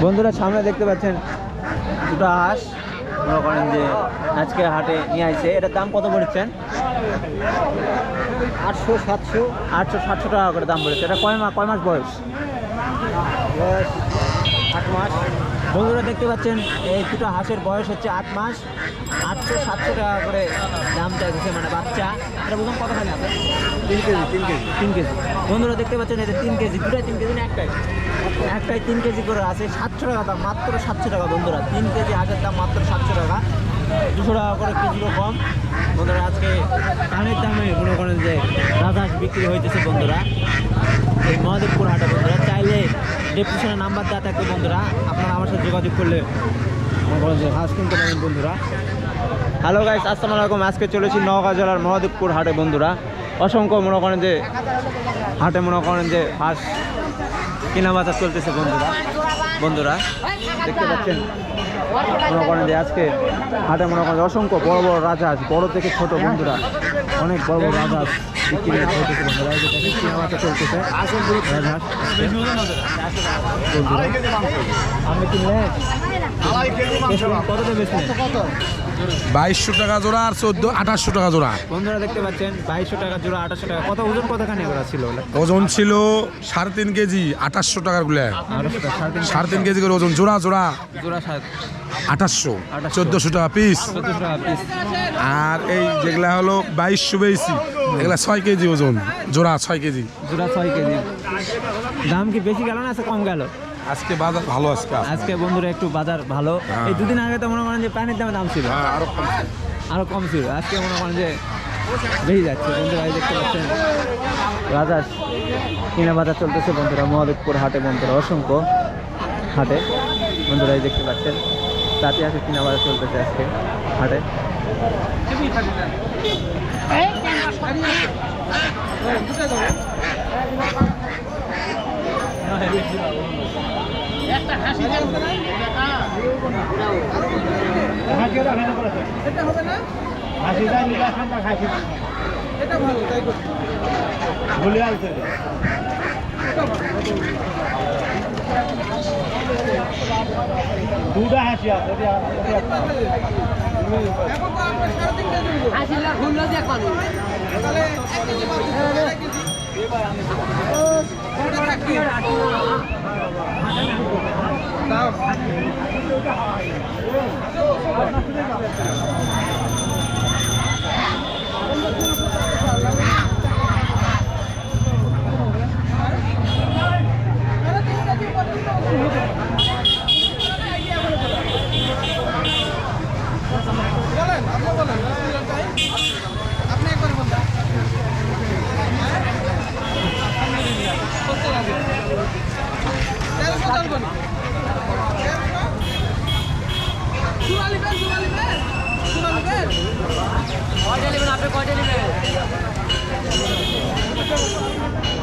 বন্ধুরা সামনে দেখতে পাচ্ছেন দুটো হাঁস মনে করেন যে আজকে হাটে নিয়ে আসছে। এটার দাম কত বলেছেন? 800, 700 টাকা করে দাম বলেছে। এটা কয় মাস বয়স? 8 মাস। বন্ধুরা দেখতে পাচ্ছেন এই দুটো হাঁসের বয়স হচ্ছে 8 মাস। 800-700 টাকা করে দাম চাইছে, মানে বাচ্চা। এটা বুঝুন কতখানি আছে? 3 কেজি। বন্ধুরা দেখতে পাচ্ছেন এটা 3 কেজি। দুটাই 3 কেজি না একটাই 3 কেজি করে আছে। 700 টাকা দাম, মাত্র 700 টাকা। বন্ধুরা 3 কেজি হাঁসের দাম মাত্র 700 টাকা, 200 টাকা করে কেজিও কম। বন্ধুরা আজকে কানের দামে মনে করেন যে রাজহাঁস বিক্রি হইতেছে বন্ধুরা এই মহাদেবপুর হাটে। বন্ধুরা চাইলে ডেসক্রিপশনে নাম্বার দেওয়া থাকবে বন্ধুরা, আপনারা আমার সাথে যোগাযোগ করলে মনে করেন যে হাঁস কিনতে পারেন বন্ধুরা। হ্যালো গাইস, আসসালামু আলাইকুম। আজকে চলেছি নওগাঁ জেলার মহাদেবপুর হাটে বন্ধুরা। অসংখ্য মনে করেন যে হাটে মনে করেন যে হাঁস কেনা বাজার চলতেছে বন্ধুরা দেখতে পাচ্ছেন মনে করেন যে আজকে হাটে মনে করেন অসংখ্য বড় বড় রাজহাঁস, বড় থেকে ছোট বন্ধুরা, অনেক বড় বড় রাজহাঁস বিক্রি হইতেছে বন্ধুরা। এই যে দেখেন কেনা বাজার চলতেছে রাজহাঁস বন্ধুরা। আপনি কিনলেন কতটা বেশি? 2200 টাকা জোড়া আর 2800 টাকা জোড়া। বন্ধুরা দেখতে পাচ্ছেন 2200 টাকা জোড়া, 2800 টাকা। কত ওজন কতখানি ওরা ছিল? ওজন ছিল 3.5 কেজি, 2800 টাকার গুলা। 3.5 কেজি করে ওজন। জোড়া 2800, 1400 টাকা পিস। 1400 টাকা পিস। আর এই যেগুলা হলো 2200 বেশি, এগুলা 6 কেজি ওজন। জোড়া 6 কেজি। জোড়া 6 কেজি। দাম কি বেশি গেল না কম গেল? আজকে বাজার ভালো। আজকে বন্ধুরা একটু বাজার ভালো। এই দুদিন আগে তো মনে করেন যে পানির দাম ছিল আরো কম ছিল। আজকে মনে করেন যে বেশি যাচ্ছে বন্ধুরা। দেখতে পাচ্ছেন রাজহাঁস কিনা বাজার চলতেছে বন্ধুরা মহাদেবপুর হাটে বন্ধুরা। অসংখ্য হাটে বন্ধুরা দেখতে পাচ্ছেন রাতে আছে কিনা বাজার চলতেছে আজকে হাটে। দুটা হাসি আছে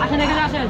আসেন এখানে আসেন।